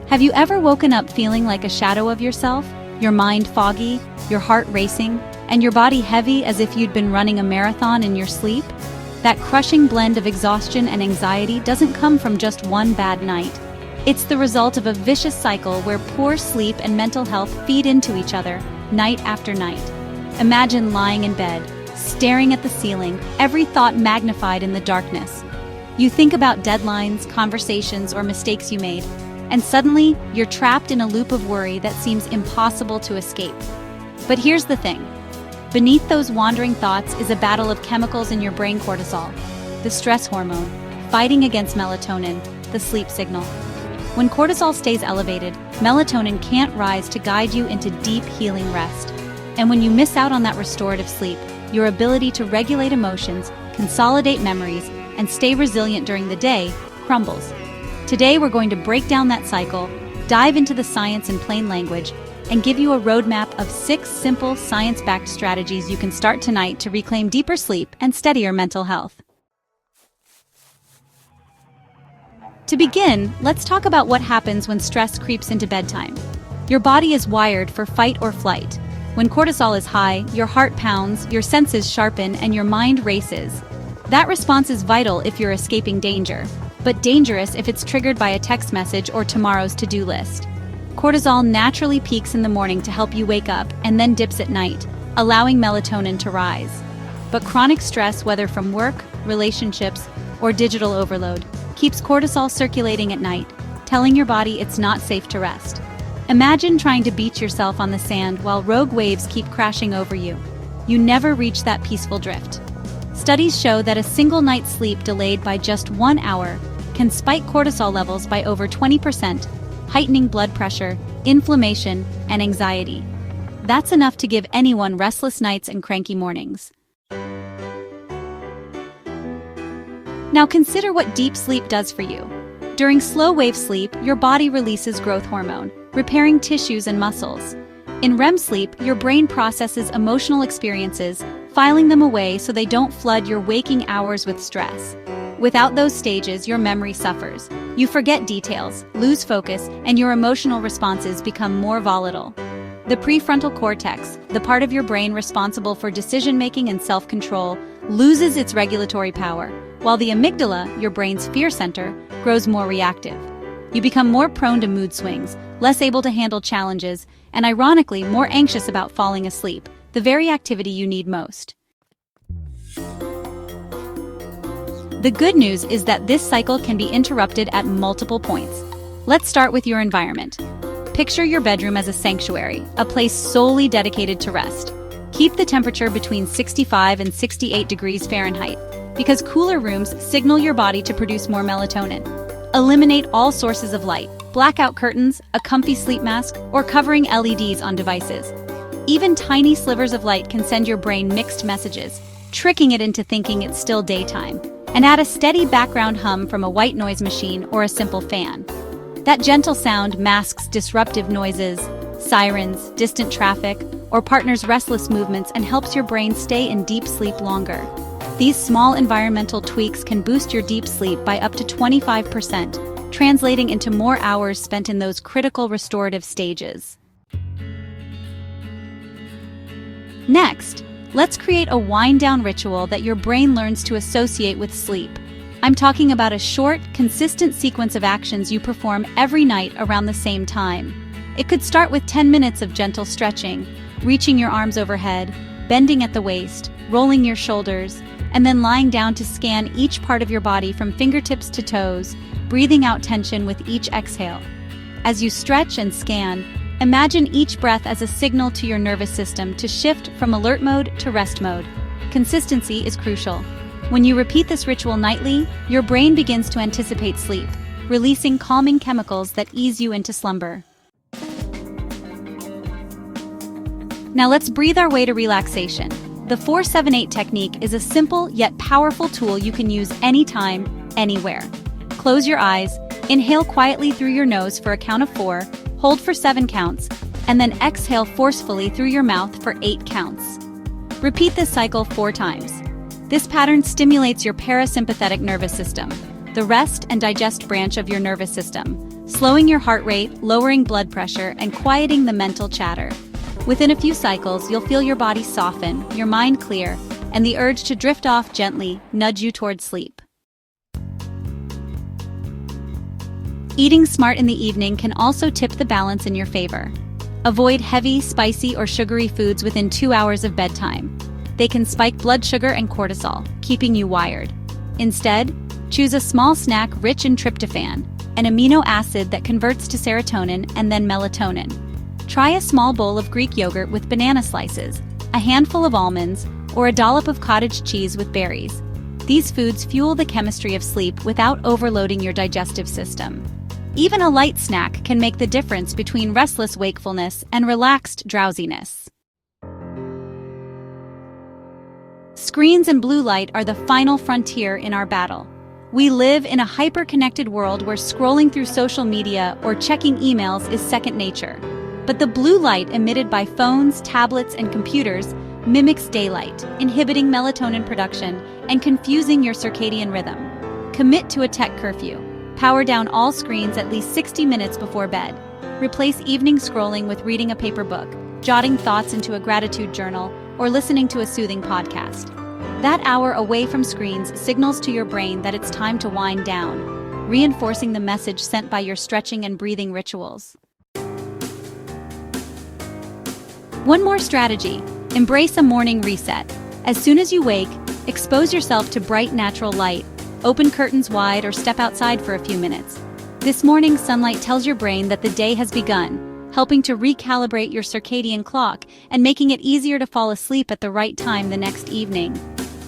Have you ever woken up feeling like a shadow of yourself? Your mind foggy, your heart racing, and your body heavy as if you'd been running a marathon in your sleep? That crushing blend of exhaustion and anxiety doesn't come from just one bad night. It's the result of a vicious cycle where poor sleep and mental health feed into each other, night after night. Imagine lying in bed, staring at the ceiling, every thought magnified in the darkness. You think about deadlines, conversations, or mistakes you made, and suddenly you're trapped in a loop of worry that seems impossible to escape. But here's the thing. Beneath those wandering thoughts is a battle of chemicals in your brain: cortisol, the stress hormone, fighting against melatonin, the sleep signal. When cortisol stays elevated, melatonin can't rise to guide you into deep healing rest. And when you miss out on that restorative sleep, your ability to regulate emotions, consolidate memories, and stay resilient during the day crumbles. Today we're going to break down that cycle, dive into the science in plain language, and give you a roadmap of 6 simple science-backed strategies you can start tonight to reclaim deeper sleep and steadier mental health. To begin, let's talk about what happens when stress creeps into bedtime. Your body is wired for fight or flight. When cortisol is high, your heart pounds, your senses sharpen, and your mind races. That response is vital if you're escaping danger, but dangerous if it's triggered by a text message or tomorrow's to-do list. Cortisol naturally peaks in the morning to help you wake up and then dips at night, allowing melatonin to rise. But chronic stress, whether from work, relationships, or digital overload, keeps cortisol circulating at night, telling your body it's not safe to rest. Imagine trying to beach yourself on the sand while rogue waves keep crashing over you. You never reach that peaceful drift. Studies show that a single night's sleep delayed by just 1 hour can spike cortisol levels by over 20%, heightening blood pressure, inflammation, and anxiety. That's enough to give anyone restless nights and cranky mornings. Now consider what deep sleep does for you. During slow-wave sleep, your body releases growth hormone, repairing tissues and muscles. In REM sleep, your brain processes emotional experiences, filing them away so they don't flood your waking hours with stress. Without those stages, your memory suffers. You forget details, lose focus, and your emotional responses become more volatile. The prefrontal cortex, the part of your brain responsible for decision-making and self-control, loses its regulatory power, while the amygdala, your brain's fear center, grows more reactive. You become more prone to mood swings, less able to handle challenges, and ironically more anxious about falling asleep, the very activity you need most. The good news is that this cycle can be interrupted at multiple points. Let's start with your environment. Picture your bedroom as a sanctuary, a place solely dedicated to rest. Keep the temperature between 65 and 68 degrees Fahrenheit, because cooler rooms signal your body to produce more melatonin. Eliminate all sources of light, blackout curtains, a comfy sleep mask, or covering LEDs on devices. Even tiny slivers of light can send your brain mixed messages, tricking it into thinking it's still daytime. And add a steady background hum from a white noise machine or a simple fan. That gentle sound masks disruptive noises, sirens, distant traffic, or partners' restless movements and helps your brain stay in deep sleep longer. These small environmental tweaks can boost your deep sleep by up to 25%, translating into more hours spent in those critical restorative stages. Next, let's create a wind-down ritual that your brain learns to associate with sleep. I'm talking about a short, consistent sequence of actions you perform every night around the same time. It could start with 10 minutes of gentle stretching, reaching your arms overhead, bending at the waist, rolling your shoulders, and then lying down to scan each part of your body from fingertips to toes, breathing out tension with each exhale. As you stretch and scan, imagine each breath as a signal to your nervous system to shift from alert mode to rest mode. Consistency is crucial. When you repeat this ritual nightly, your brain begins to anticipate sleep, releasing calming chemicals that ease you into slumber. Now let's breathe our way to relaxation. The 4-7-8 technique is a simple yet powerful tool you can use anytime, anywhere. Close your eyes, inhale quietly through your nose for a count of 4, hold for 7 counts, and then exhale forcefully through your mouth for 8 counts. Repeat this cycle 4 times. This pattern stimulates your parasympathetic nervous system, the rest and digest branch of your nervous system, slowing your heart rate, lowering blood pressure, and quieting the mental chatter. Within a few cycles, you'll feel your body soften, your mind clear, and the urge to drift off gently nudge you toward sleep. Eating smart in the evening can also tip the balance in your favor. Avoid heavy, spicy, or sugary foods within 2 hours of bedtime. They can spike blood sugar and cortisol, keeping you wired. Instead, choose a small snack rich in tryptophan, an amino acid that converts to serotonin and then melatonin. Try a small bowl of Greek yogurt with banana slices, a handful of almonds, or a dollop of cottage cheese with berries. These foods fuel the chemistry of sleep without overloading your digestive system. Even a light snack can make the difference between restless wakefulness and relaxed drowsiness. Screens and blue light are the final frontier in our battle. We live in a hyper-connected world where scrolling through social media or checking emails is second nature. But the blue light emitted by phones, tablets, and computers mimics daylight, inhibiting melatonin production and confusing your circadian rhythm. Commit to a tech curfew. Power down all screens at least 60 minutes before bed. Replace evening scrolling with reading a paper book, jotting thoughts into a gratitude journal, or listening to a soothing podcast. That hour away from screens signals to your brain that it's time to wind down, reinforcing the message sent by your stretching and breathing rituals. One more strategy: embrace a morning reset. As soon as you wake, expose yourself to bright natural light. Open curtains wide or step outside for a few minutes. This morning sunlight tells your brain that the day has begun, helping to recalibrate your circadian clock and making it easier to fall asleep at the right time the next evening.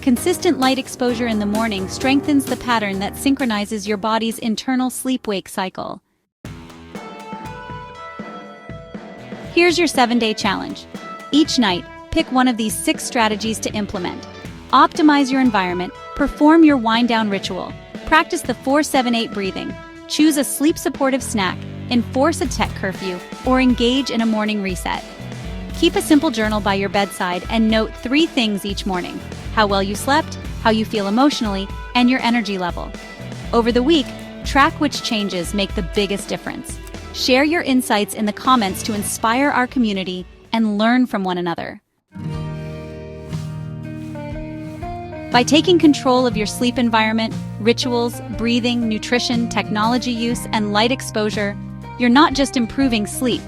Consistent light exposure in the morning strengthens the pattern that synchronizes your body's internal sleep-wake cycle. Here's your 7-day challenge. Each night, pick one of these 6 strategies to implement. Optimize your environment, perform your wind-down ritual, practice the 4-7-8 breathing, choose a sleep-supportive snack, enforce a tech curfew, or engage in a morning reset. Keep a simple journal by your bedside and note 3 things each morning: how well you slept, how you feel emotionally, and your energy level. Over the week, track which changes make the biggest difference. Share your insights in the comments to inspire our community and learn from one another. By taking control of your sleep environment, rituals, breathing, nutrition, technology use, and light exposure, you're not just improving sleep,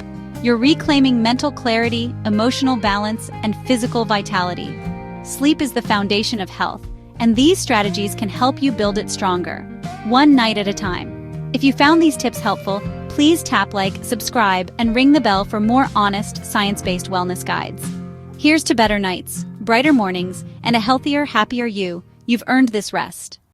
you're reclaiming mental clarity, emotional balance, and physical vitality. Sleep is the foundation of health, and these strategies can help you build it stronger, one night at a time. If you found these tips helpful, please tap like, subscribe, and ring the bell for more honest, science-based wellness guides. Here's to better nights, brighter mornings, and a healthier, happier you. You've earned this rest.